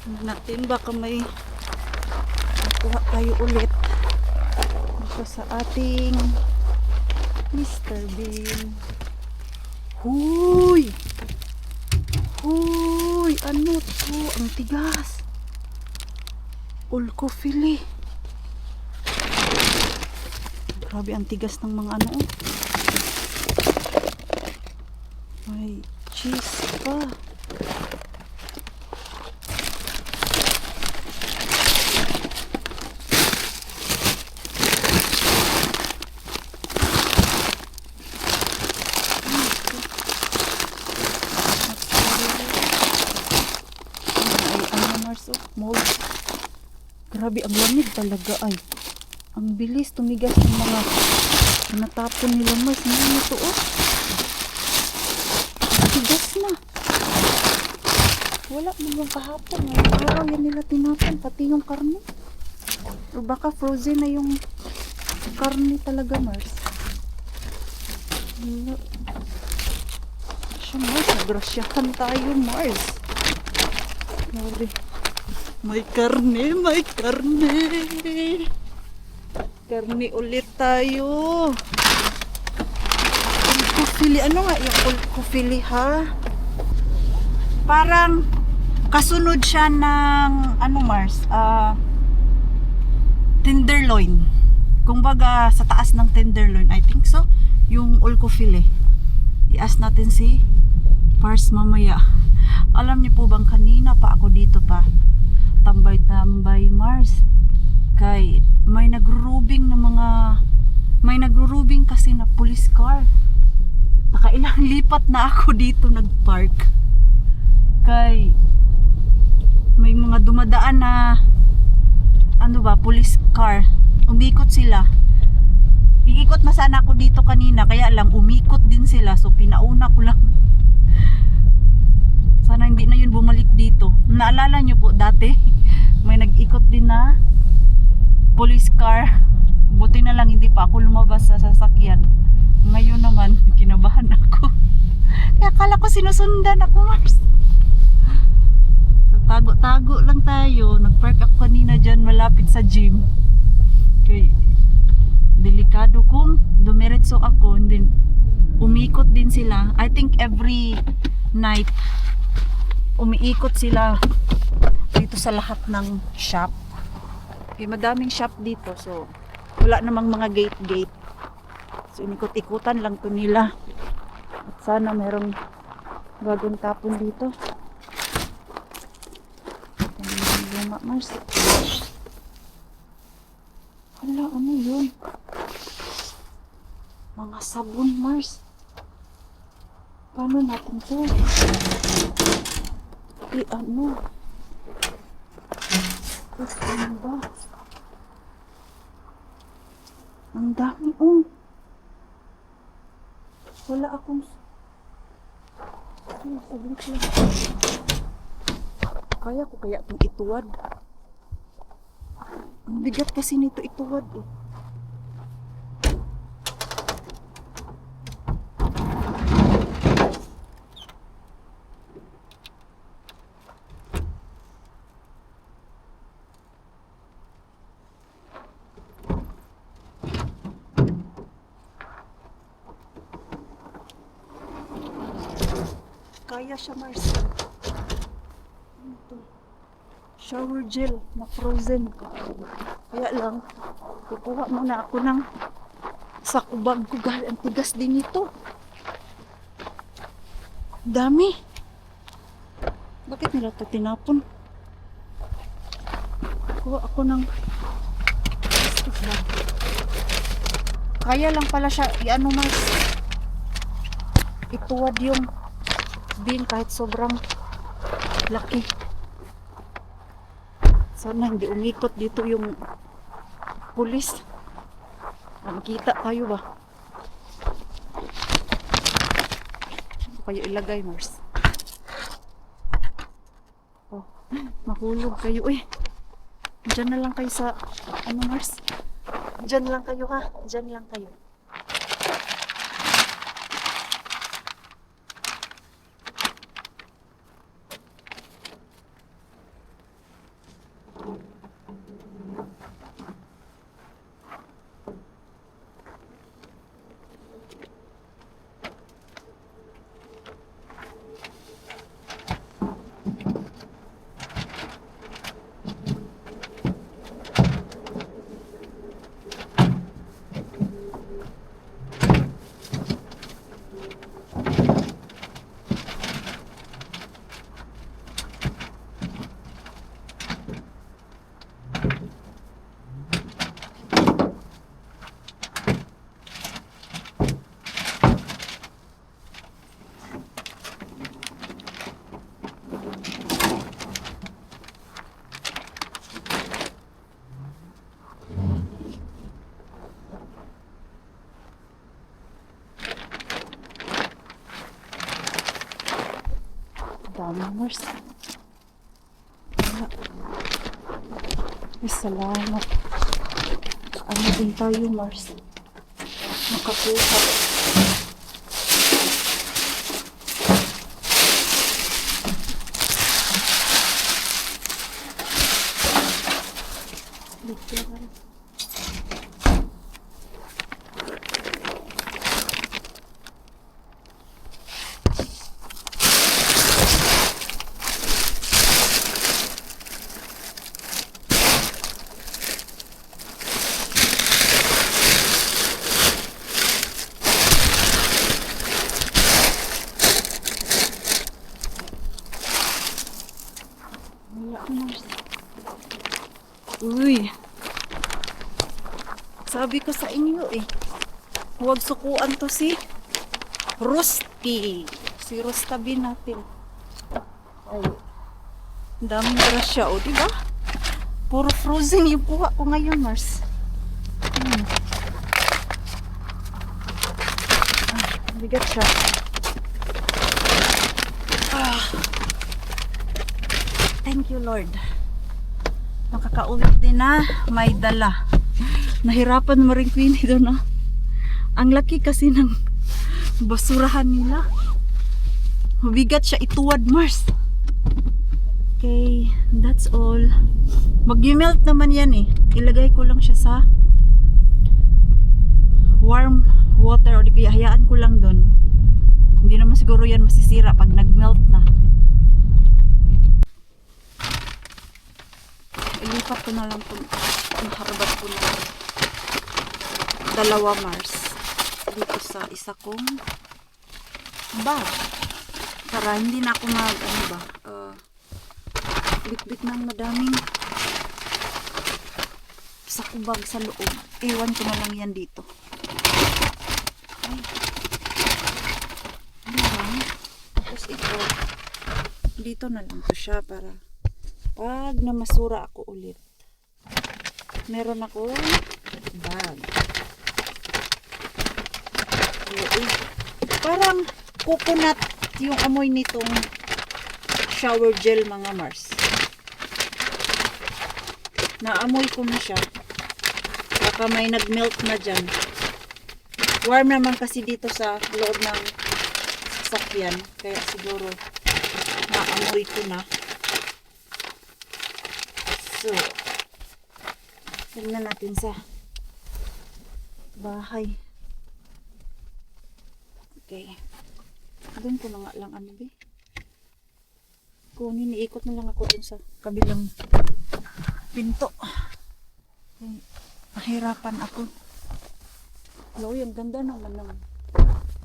natin baka may makuha tayo ulit dito sa ating Mr. Bean. Huy! Huy! Ano to? Ang tigas. Ulko fili. Grabe ang tigas ng mga ano. May cheese pa. Mold. Grabe ang lamig talaga ay. Ang bilis tumigas ng mga natapon nila Mars. Ano ito oh? Tigas na. Wala naman kahapon. Ngayong araw yan nila tinapon. Pati yung karne. O baka frozen na yung karne talaga Mars. Wala. Siya Mars. Nagrasyahan tayo Mars. Grabe. May karne, may karne. Karne ulit tayo. Ulkofili. Ano nga yung ulkofili ha? Parang kasunod siya ng ano Mars? Tenderloin. Kumbaga sa taas ng tenderloin. I think so. Yung ulkofili. I-ask natin si Pars mamaya. Alam niyo po bang kanina pa ako dito pa tambay-tambay Mars kay may nagrurubing kasi na police car. Nakailang lipat na ako dito nagpark kay may mga dumadaan na ano ba, police car. Umikot sila. Iikot na sana ako dito kanina kaya lang umikot din sila so pinauna ko lang. Sana hindi na yun bumalik dito. Naalala nyo po dati, may nag-ikot din na police car. Buti na lang hindi pa ako lumabas sa sasakyan. Ngayon naman, kinabahan ako. Kaya akala ko sinusundan ako, Mars. So, tago-tago lang tayo. Nag-park ako kanina dyan malapit sa gym. Okay. Delikado kung dumiretso ako. And then, umikot din sila. I think every night, umiikot sila dito sa lahat ng shop. Okay, madaming shop dito. So, wala namang mga gate-gate. So, inikot-ikutan lang to nila. At sana merong bagong tapon dito. Ang luma, Mars. Hala, ano yun? Mga sabon, Mars. Paano natin to? Ano? Ano ba? Ang dami wala akong sabit lang. Kaya ko kaya itong ituwad. Ang bigat kasi nito ituwad eh. Kaya siya Mars. Ito. Shower gel na frozen. Kaya lang, kukuha muna ako ng sakubag ko. Ang tigas din ito. Dami. Bakit nila ito tinapon? Kuha ako ng plastic bag. Kaya lang pala siya i-ano Mars. Ituwad yung bin kahit sobrang laki. Sana hindi umikot dito yung pulis. Makita tayo ba? Ano kayo ilagay Mars? Oh, mahulog kayo eh. Diyan na lang kayo sa ano Mars? Diyan lang kayo ha. Diyan lang kayo. Dami, Mars. Wala. Ay, salamat. Ano din tayo, Mars? Makakuha. Literal. Wala, Mars. Uy. Sabi ko sa inyo eh. Huwag sukuan to si Rusty. Si Rustabi natin. Ay. Ang daming grasya o, diba? Puro frozen yung kuha ko ngayon, Mars. Bigat siya. Thank you, Lord. Nakakaulit din na may dala. Nahirapan mo rin, Queenie, doon, no? Ang laki kasi ng basurahan nila. Mabigat siya ituwad, Mars. Okay, that's all. Mag-melt naman yan eh. Ilagay ko lang siya sa warm water o di kaya hayaan ko lang doon. Hindi naman siguro yan masisira pag nag-melt na. Ilipat ko na lang po. Harbat ko na dalawa, Mars, dito sa isa kong bag para hindi na ako mag bit-bit ng madaming sakubag sa loob. Iwan ko na lang yan dito. Ay. Tapos ito dito na lang to siya para pag namasura ako ulit meron ako bag. Parang coconut yung amoy nitong shower gel, mga Mars. Naamoy ko na siya. Baka may nag-melt na dyan. Warm naman kasi dito sa loob ng sasakyan. Kaya siguro naamoy ko na. So, tingnan natin sa bahay. Okay. Doon ko na nga lang ano ba? Kunin, iikot na lang ako dun sa kabilang pinto. Okay. Mahirapan ako. Hello, ang ganda naman ng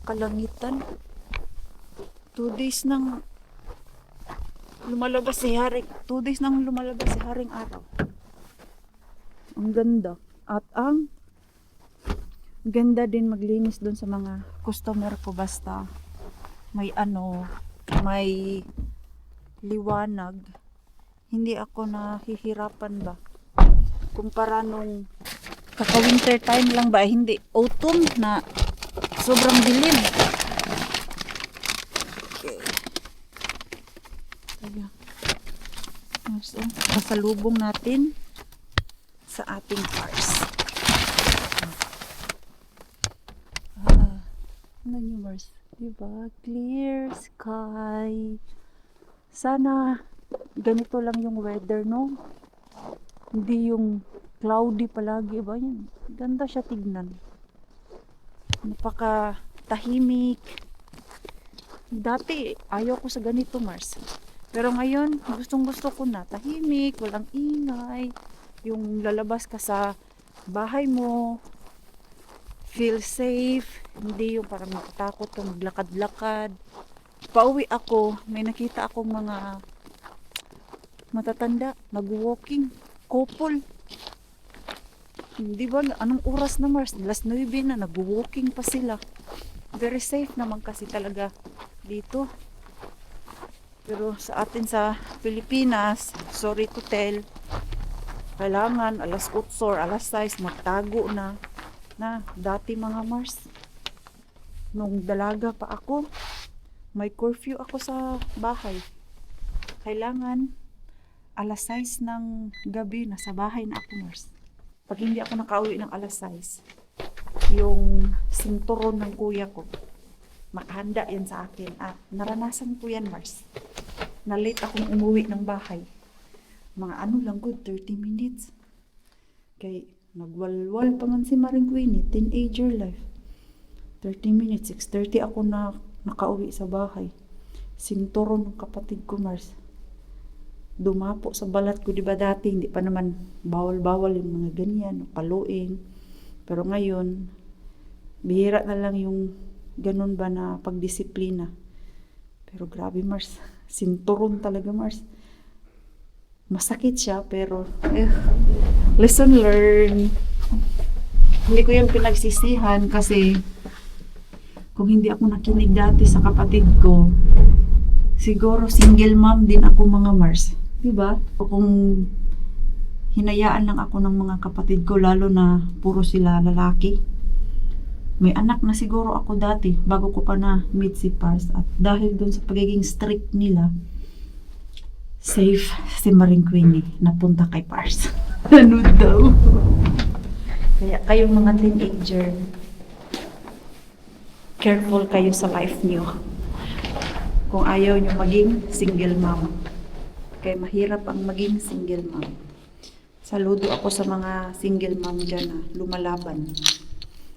kalangitan. 2 days nang lumalabas si Haring. 2 days nang lumalabas si Haring araw. Ang ganda. At ang ganda din maglinis doon sa mga customer ko, basta may may liwanag. Hindi ako nahihirapan ba kumpara nung kaka-winter time lang ba, hindi autumn na sobrang dilim. Okay. So, pasalubong natin sa ating cars. Ano nyo, Mars? Diba? Clear sky. Sana ganito lang yung weather, no? Hindi yung cloudy palagi ba yan. Ganda siya tignan. Napaka tahimik. Dati ayaw ko sa ganito, Mars. Pero ngayon, gustong gusto ko na. Tahimik, walang ingay. Yung lalabas ka sa bahay mo, feel safe. Hindi yung parang nakatakot ka maglakad-lakad. Pauwi ako, may nakita akong mga matatanda, nag-walking, couple. Di ba, anong oras na, Mars? Alas 9 na, nag-walking pa sila. Very safe naman kasi talaga dito. Pero sa atin sa Pilipinas, sorry to tell, kailangan alas 8 or alas 6 magtago na. Dati mga Mars, nung dalaga pa ako, may curfew ako sa bahay. Kailangan alas 6 ng gabi nasa bahay na ako, Mars. Pag hindi ako nakauwi ng alas 6, yung sinturon ng kuya ko, makahanda yan sa akin. At naranasan ko yan, Mars. Na late akong umuwi ng bahay. Mga ano lang good, 30 minutes. Kay nagwalwal pa man si Maring Queenie, teenager life. 30 minutes, 6:30 ako na nakauwi sa bahay. Sinturon ng kapatid ko, Mars. Dumapo sa balat ko, di ba dati, hindi pa naman bawal-bawal yung mga ganyan, paluin. Pero ngayon, bihira na lang yung ganun ba na pagdisiplina. Pero grabe, Mars, sinturon talaga, Mars. Masakit siya, pero lesson learned. Hindi ko yung pinagsisihan kasi kung hindi ako nakinig dati sa kapatid ko, siguro single mom din ako, mga Mars. Diba? Kung hinayaan lang ako ng mga kapatid ko, lalo na puro sila lalaki. May anak na siguro ako dati, bago ko pa na meet si Pars. At dahil dun sa pagiging strict nila, safe si Maring Queenie napunta kay Pars. Ano daw? Kaya kayong mga teenager, careful kayo sa life niyo. Kung ayaw nyo maging single mom. Kaya mahirap ang maging single mom. Saludo ako sa mga single mom dyan na lumalaban.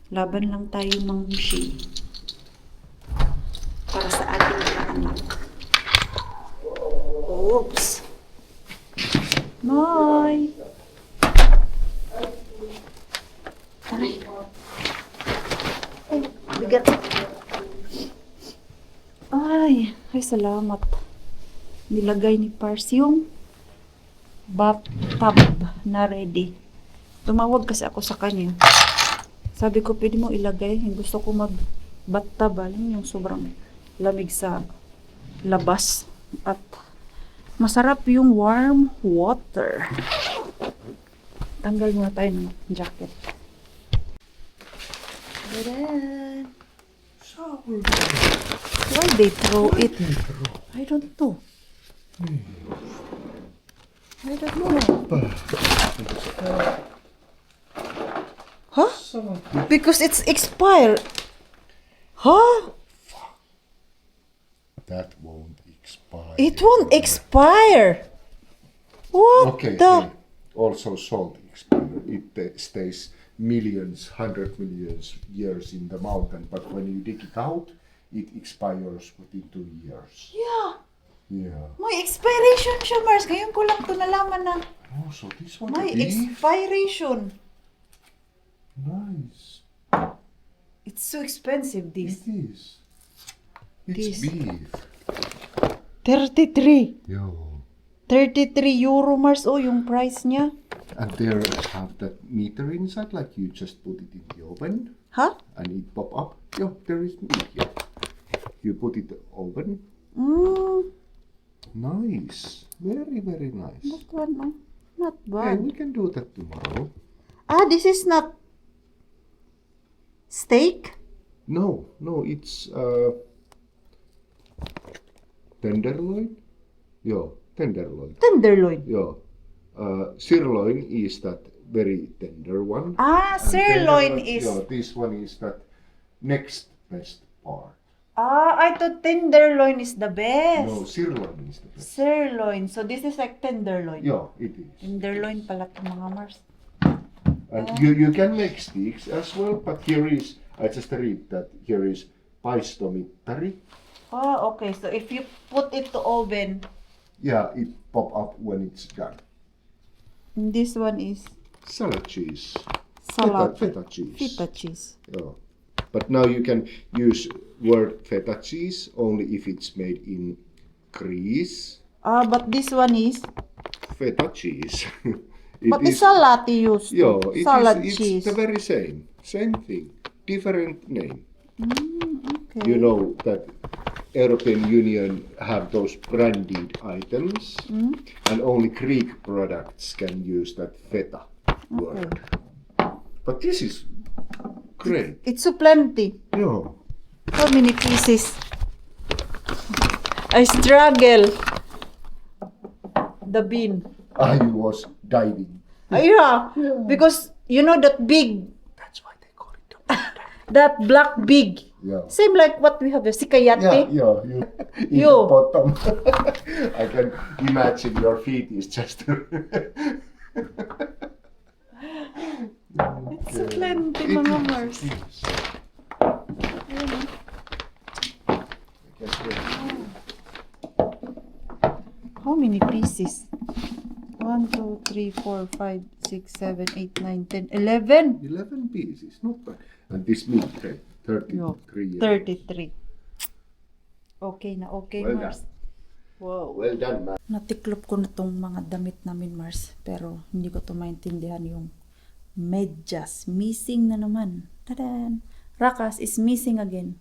Laban lang tayo, Mang Mushi. Para sa ating mga anak. Oops. Noy. Aray. Ay, bigat. Ay, salamat. Nilagay ni Pars yung bathtub na ready. Tumawag kasi ako sa kanya. Sabi ko, pwede mo ilagay. Gusto ko mag-bathtub. Alam yung sobrang lamig sa labas. At masarap yung warm water. Tanggal muna tayo ng jacket. Dadan. Why they throw it? I don't know. I don't know. Huh? Because it's expired. Huh? That won't expire. It won't expire. What Okay, the? also salt expire. It stays millions, 100 millions years in the mountain, but when you dig it out, it expires within 2 years. Yeah. Yeah. May expiration siya, Mars. Ngayon ko lang ito nalaman na Oh, so this one may beef? expiration. Nice. It's so expensive, It this. is. It's This. beef. 33. Yo. 33 euro, Mars. Oh, yung price niya. And there have that meter inside, like you just put it in the oven Huh? and it pop up. Yo, there is meat here. You put it in the oven. Nice. Very, very nice. That one, no? Not Hey, bad. we can do that tomorrow. Ah, this is not steak? No, it's tenderloin. Yo, tenderloin. Tenderloin. Yo, sirloin is that very tender one. Ah, And sirloin tenderloin, is... yo, this one is that next best part. I thought tenderloin is the best. No, sirloin is the best. Sirloin. So this is like tenderloin. Yeah, it is. Tenderloin pala to mga Mars. And you can make steaks as well, but here is, I just read that here is paistomittari. Oh, okay. So if you put it to oven, Yeah, it pop up when it's done. this one is Salad cheese. salad. Feta cheese. Feta cheese. Yeah. But now you can use word feta cheese only if it's made in Greece. But this one is, Feta cheese. but it's salad you use. Yeah, Salad it's cheese. the very same. Same thing. Different name. Okay. You know that European Union have those branded items and only Greek products can use that feta word. But this is great. It's so plenty. Yeah. How many pieces? I struggle. The bean. I was diving. Yeah, because you know that big, That's why they call it. that black big. Yeah. Same like what we have, sikayate. Yeah, you in You. the bottom. I can imagine your feet is just. It's so plenty, mga Mars. How many pieces? 1, 2, 3, 4, 5, 6, 7, 8, 9, 10, 11. 11 pieces, not bad. And this meat, 33 years. 33. Okay na, okay, Well Mars. Wow. Well done, man. Natiklop ko na tong mga damit namin, Mars. Pero hindi ko to maintindihan yung medyas. Missing na naman. Tadan! Rakas is missing again.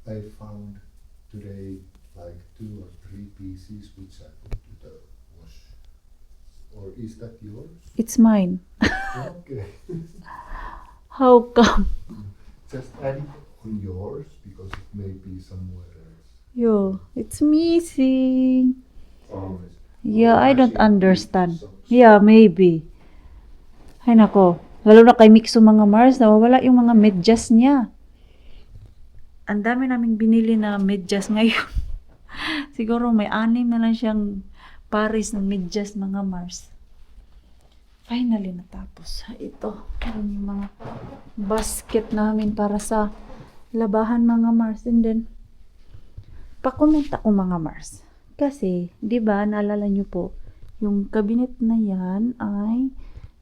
I found today like 2 or 3 pieces which I put to the wash. Or is that yours? It's mine. Okay. How come? Just add it on yours because it may be somewhere else. Yo, it's missing. Always. Yeah, I don't Washing understand. socks. Yeah, maybe. Ay nako, lalo na kay Mixo mga Mars, nawawala yung mga medyas niya. Ang dami naming binili na medyas ngayon. Siguro may 6 na lang siyang pares ng medyas mga Mars. Finally natapos. Ito, yun yung mga basket namin para sa labahan mga Mars. And then, pa-comment ako mga Mars. Kasi, di ba, naalala nyo po, yung cabinet na yan ay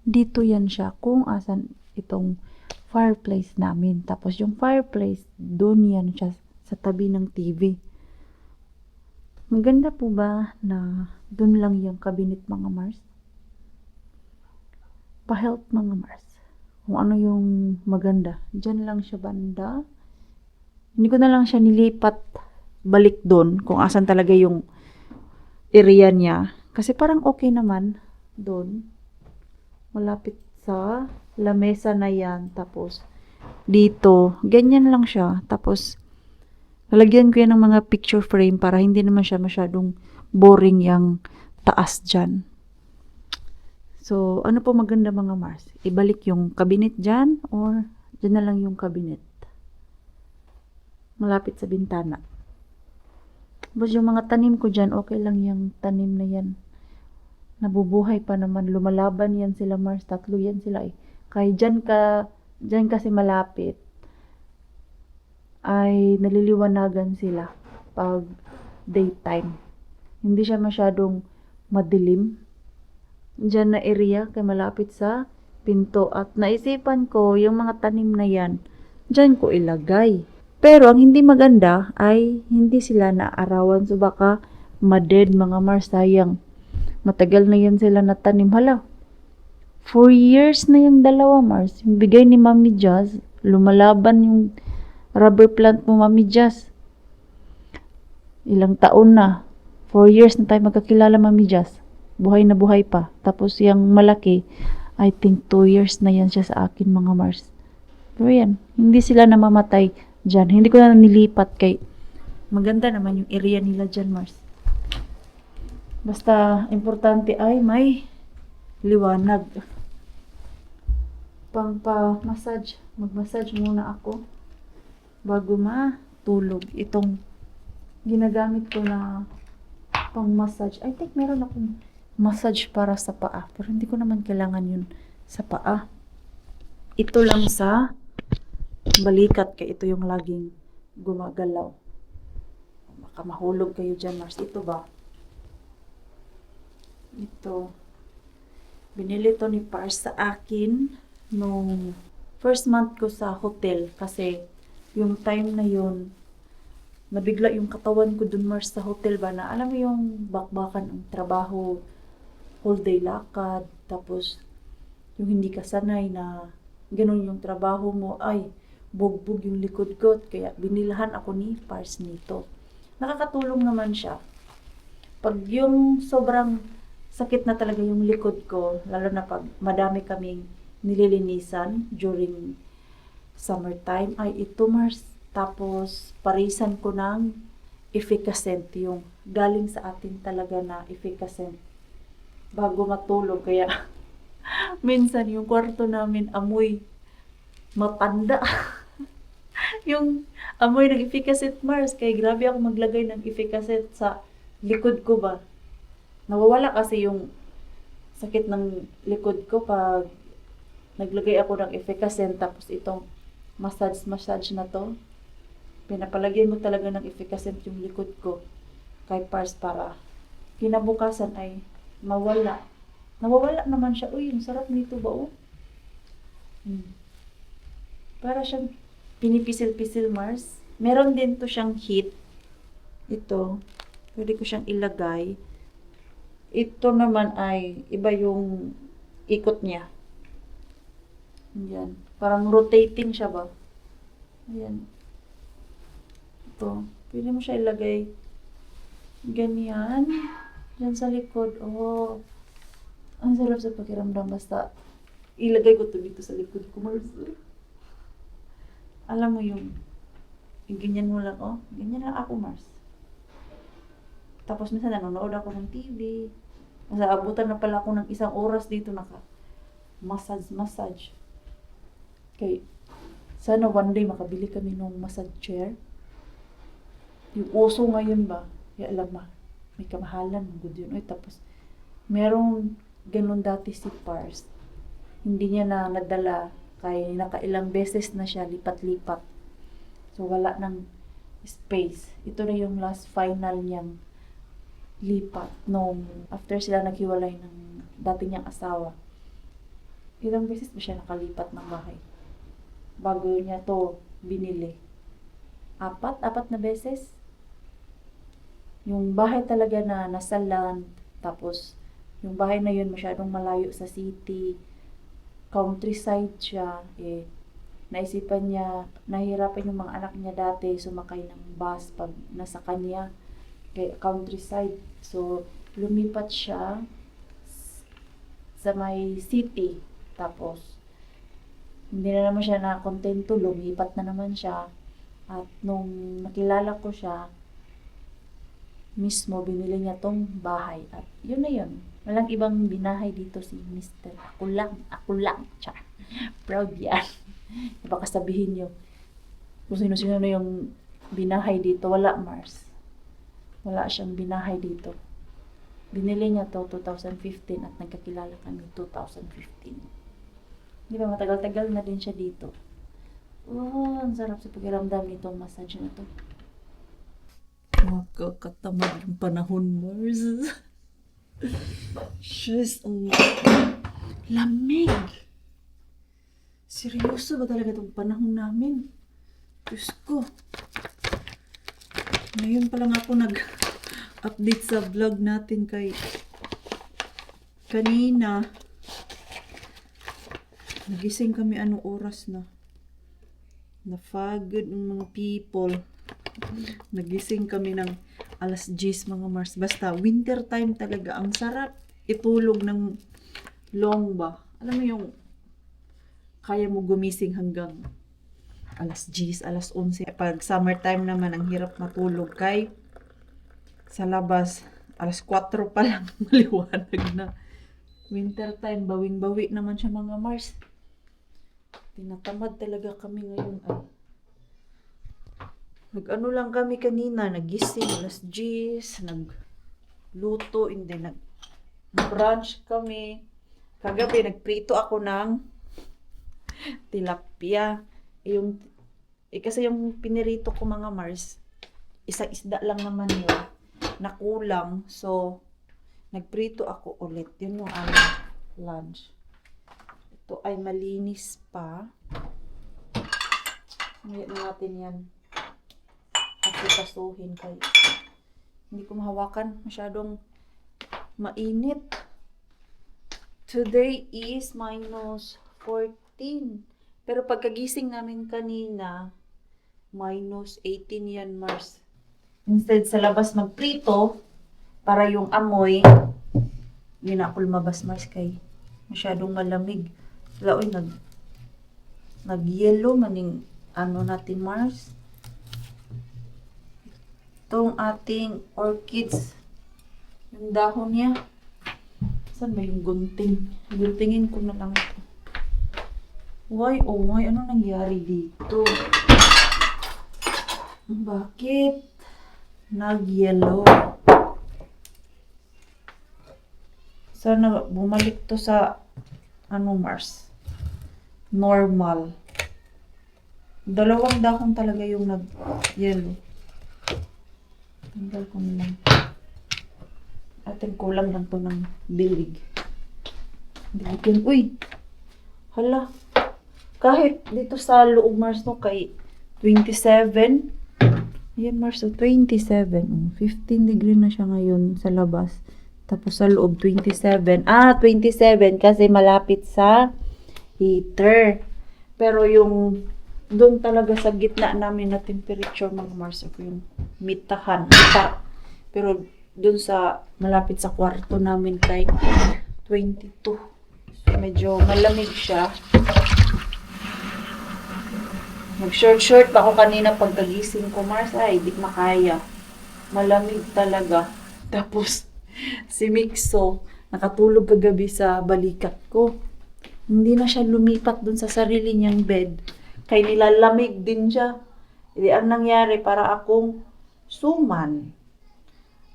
dito yan siya kung asan itong fireplace namin. Tapos yung fireplace, doon yan siya sa tabi ng TV. Maganda po ba na doon lang yung cabinet mga Mars? Pa-help mga Mars. Kung ano yung maganda. Diyan lang siya banda. Hindi ko na lang siya nilipat balik doon kung asan talaga yung area niya. Kasi parang okay naman doon. Malapit sa lamesa na yan. Tapos, dito, ganyan lang siya. Tapos, lalagyan ko yan ng mga picture frame para hindi naman siya masyadong boring yung taas dyan. So, ano po maganda mga Mars? Ibalik yung cabinet dyan or dyan na lang yung cabinet? Malapit sa bintana. Tapos yung mga tanim ko dyan, okay lang yung tanim na yan. Nabubuhay pa naman. Lumalaban yan sila Mars. 3 yan sila eh. Kaya dyan kasi malapit ay naliliwanagan sila pag daytime. Hindi siya masyadong madilim. Dyan na area kay malapit sa pinto. At naisipan ko yung mga tanim na yan, dyan ko ilagay. Pero ang hindi maganda ay hindi sila naarawan. So baka ma-dead mga Mars, sayang. Matagal na yan sila natanim. Hala, 4 years na yung dalawa Mars. Yung bigay ni Mami Jazz, lumalaban yung rubber plant mo Mami Jazz. Ilang taon na. 4 years na tayo magkakilala Mami Jazz. Buhay na buhay pa. Tapos yung malaki, I think 2 years na yan siya sa akin mga Mars. Pero yan, hindi sila namamatay dyan. Hindi ko na nilipat kay maganda naman yung area nila dyan Mars. Basta importante ay may liwanag. Pang pa-massage. Mag-massage muna ako. bago matulog. Itong ginagamit ko na pang massage. I think meron akong massage para sa paa. Pero hindi ko naman kailangan yun sa paa. Ito lang sa balikat. Kaya ito yung laging gumagalaw. Baka mahulog kayo dyan, Mars. Ito ba? Ito. Binili to ni Pars sa akin nung first month ko sa hotel. Kasi yung time na yun, nabigla yung katawan ko dun, Mars, sa hotel ba na alam mo yung bakbakan ng trabaho, whole day lakad, tapos yung hindi ka sanay na ganun yung trabaho mo, ay bugbog yung likod ko, kaya binilahan ako ni Pars nito. Nakakatulong naman siya. Pag yung sobrang sakit na talaga yung likod ko, lalo na pag madami kaming nililinisan during summertime, ay ito, Mars. Tapos, parisan ko ng efficacent, yung galing sa atin talaga na efficacent bago matulog. Kaya, minsan yung kwarto namin amoy matanda. Yung amoy ng efficacent, Mars. Kaya grabe ako maglagay ng efficacent sa likod ko ba. Nawawala kasi yung sakit ng likod ko pag naglagay ako ng efficacent. Tapos itong massage na to, pinapalagyan mo talaga ng efficacent yung likod ko kay Pars para kinabukasan ay mawala. Nawawala naman siya. Uy, yung sarap nito ba, oh? Para siyang pinipisil-pisil, Mars. Meron din to siyang heat. Ito, pwede ko siyang ilagay. Ito naman ay iba yung ikot niya. Ayan. Parang rotating siya ba? Ayan. Ito. Pwede mo siya ilagay ganyan. Diyan sa likod. Oh. Ang sarap sa pakiramdam. Basta ilagay ko to dito sa likod ko, Mars. Alam mo yung ganyan mo lang, oh. Ganyan lang ako, Mars. Tapos minsan nanonood ako ng TV. Kasi abutan na pala ako ng 1 oras dito massage. Okay. Sana one day makabili kami ng massage chair. Yung uso ngayon ba? Kaya alam ma, may kamahalan. Good yun. Ay, tapos, merong ganun dati si Pars. Hindi niya na nadala. Kaya nakailang beses na siya lipat-lipat. So, wala ng space. Ito na yung last final niyang lipat nung after sila naghiwalay ng dati niyang asawa. Ilang beses ba siya nakalipat ng bahay? Bago niya to binili. 4 na beses. Yung bahay talaga na nasa land, tapos yung bahay na yun masyadong malayo sa city, countryside siya, naisipan niya, nahihirapan yung mga anak niya dati sumakay ng bus pag nasa kanya, kay countryside. So, lumipat siya sa may city. Tapos, hindi na naman siya nakontento, lumipat na naman siya. At nung nakilala ko siya, mismo binili niya tong bahay. At yun na yun. Walang ibang binahay dito si Mr. Ako lang. Char. Proud yan. Baka sabihin niyo, kung sino-sino na yung binahay dito. Wala, Mars. Wala siyang binahay dito. Binili niya to 2015 at nagkakilala kami 2015. Di ba, matagal-tagal na din siya dito. Oh, ang sarap sa pakiramdam nitong massage na to. Makakatamad yung panahon, Mars. Shush, ang lamig. Seryoso ba talaga itong panahon namin? Diyos ko. Ngayon pa lang ako nag-update sa vlog natin kay kanina. Nagising kami anong oras na. Napagod ng mga people. Nagising kami ng 10:00 mga Mars. Basta winter time talaga. Ang sarap itulog ng long ba. Alam mo yung kaya mo gumising hanggang 10:00, 11:00. Pag summertime naman, ang hirap matulog kay sa labas, 4:00 pa lang maliwanag na. Winter time, bawing-bawi naman siya mga Mars. Tinatamad talaga kami ngayon. Nag-ano lang kami kanina, nagising, alas 10, nagluto, hindi, nag-brunch kami. Kagabi, nagprito ako ng tilapia. Kasi yung pinirito ko mga Mars, isang isda lang naman yun, nakulang. So, nagprito ako ulit. Yun yung aming lunch. Ito ay malinis pa. Ngayon natin yan. Kasuhin kayo. Hindi ko mahawakan. Masyadong mainit. Today is minus 14. Pero pagkagising namin kanina, minus 18 yan, Mars. Instead sa labas magprito, para yung amoy, yun ako lumabas, Mars, kay masyadong malamig. Wala, oy, nag-yellow maning ano natin, Mars. Itong ating orchids, yung dahon niya. Saan ba yung gunting? Guntingin ko na lang ito. Why, oh why, ano nangyari dito? Bakit nag-yellow? Sana bumalik to sa ano, Mars, normal. Dalawang dahon talaga yung nag-yellow. Tanggal ko na lang. Ating kulang lang to ng bilig. Biligyan. Uy! Hala. Kahit dito sa loob, Mars, no, kay 27. Ayan, Mars, so 27. 15 degree na siya ngayon sa labas. Tapos sa loob, 27. 27 kasi malapit sa heater. Pero yung doon talaga sa gitna namin na temperature, mga Mars, ako yung mita. Pero doon sa malapit sa kwarto namin kay 22. So medyo malamig siya. Nag-short pa ako kanina pagkagising ko, Mars. Ay, di makaya. Malamig talaga. Tapos, si Mixo, nakatulog kagabi sa balikat ko. Hindi na siya lumipat dun sa sarili niyang bed. Kaya nilalamig din siya. Hindi, ang nangyari, para akong suman.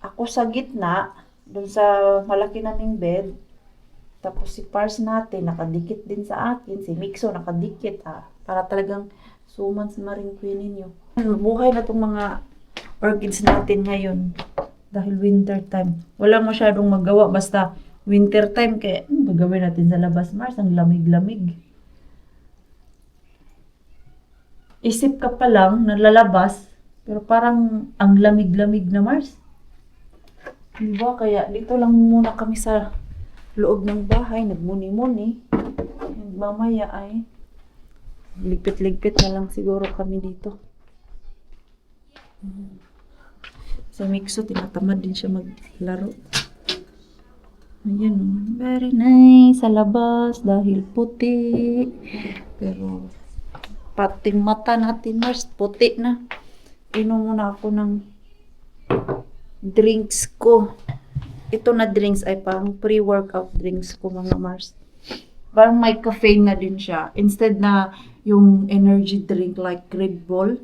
Ako sa gitna, dun sa malaki naming bed. Tapos si Pars natin, nakadikit din sa akin. Si Mixo, nakadikit. Para talagang suman sa Marine Queen ninyo. Buhay na itong mga orchids natin ngayon. Dahil winter time. Wala masyadong magawa. Basta winter time. Kaya gagawin natin sa labas, Mars. Ang lamig-lamig. Isip ka pa lang, nalalabas. Pero parang ang lamig-lamig na, Mars. Diba? Kaya dito lang muna kami sa loob ng bahay. Nagmuni-muni. Mamaya ay ligpit-ligpit na lang siguro kami dito. Sa Mixo, tinatamad din siya maglaro. Ayan, very nice sa labas dahil puti. Pero pati mata natin, Mars, puti na. Inom muna ako ng drinks ko. Ito na drinks ay pang pre-workout drinks ko, mga Mars. Parang may caffeine na din siya. Instead na yung energy drink like Red Bull.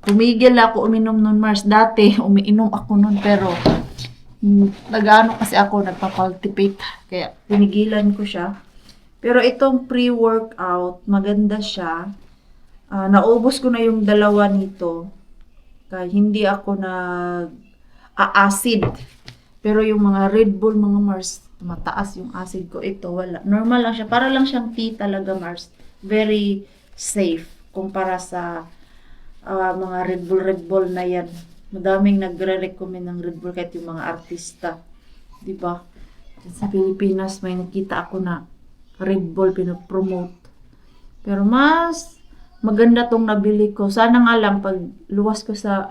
Tumigil ako uminom nun, Mars. Dati, umiinom ako nun, pero nag-ano kasi ako, nagpa-cultivate. Kaya, tinigilan ko siya. Pero itong pre-workout, maganda siya. Naubos ko na yung dalawa nito. Kaya hindi ako nag-acid. Pero yung mga Red Bull, mga Mars, mataas yung acid ko. Ito, wala. Normal lang siya. Para lang siyang tea talaga, Mars. Very safe. Kumpara sa mga Red Bull na yan. Madaming nagre-recommend ng Red Bull kahit yung mga artista. Diba? Sa Pilipinas, may nakita ako na Red Bull pinopromote. Pero mas maganda tong nabili ko. Sana nga lang pag luwas ko sa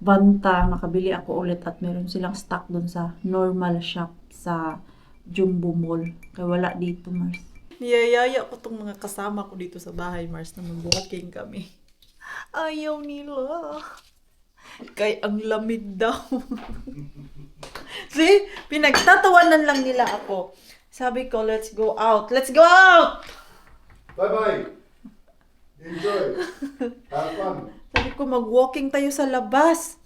Banta, makabili ako ulit at meron silang stock dun sa normal shop sa Jumbo Mall. Kaya wala dito, Mars. Niyayaya ko tong mga kasama ko dito sa bahay, Mars, na mag-walking kami. Ayaw nila. Kaya ang lamig daw. See? Pinagtatawanan lang nila ako. Sabi ko, let's go out. Let's go out! Bye-bye! Enjoy. Have fun. Sabi ko, mag-walking tayo sa labas.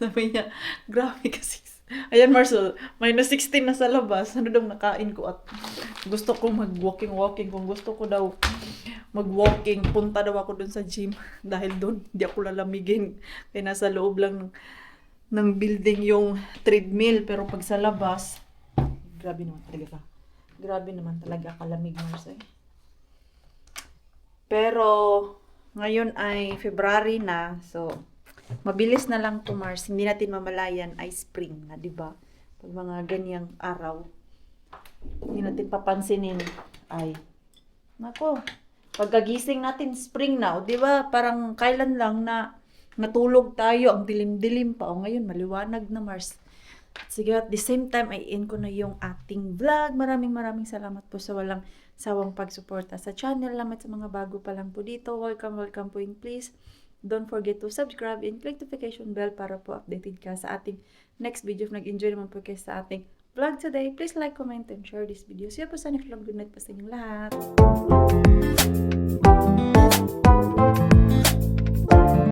Sabi niya, grabe kasi. Ayan, Marcel, minus 16 na sa labas. Ano daw nakain ko at gusto ko mag-walking. Kung gusto ko daw mag-walking, punta daw ako dun sa gym. Dahil dun, hindi ako lalamigin. Kaya nasa loob lang ng building yung treadmill. Pero pag sa labas, grabe naman talaga kalamig, Marcel. Pero, ngayon ay February na, so, mabilis na lang to, Mars. Hindi natin mamalayan ay spring na, di ba? Pag mga ganyang araw, hindi natin papansinin ay, nako, pagkagising natin spring na, o di ba? Parang kailan lang na natulog tayo, ang dilim-dilim pa. O ngayon, maliwanag na, Mars. Sige, at the same time, ay end ko na yung ating vlog. Maraming salamat po sa walang sawang pagsuporta sa channel. Salamat sa mga bago pa lang po dito. Welcome po, and please don't forget to subscribe and click notification bell para po updated ka sa ating next video. If nag-enjoy naman po kayo sa ating vlog today, please like, comment, and share this video. See you po sa next vlog. Good night po sa inyong lahat.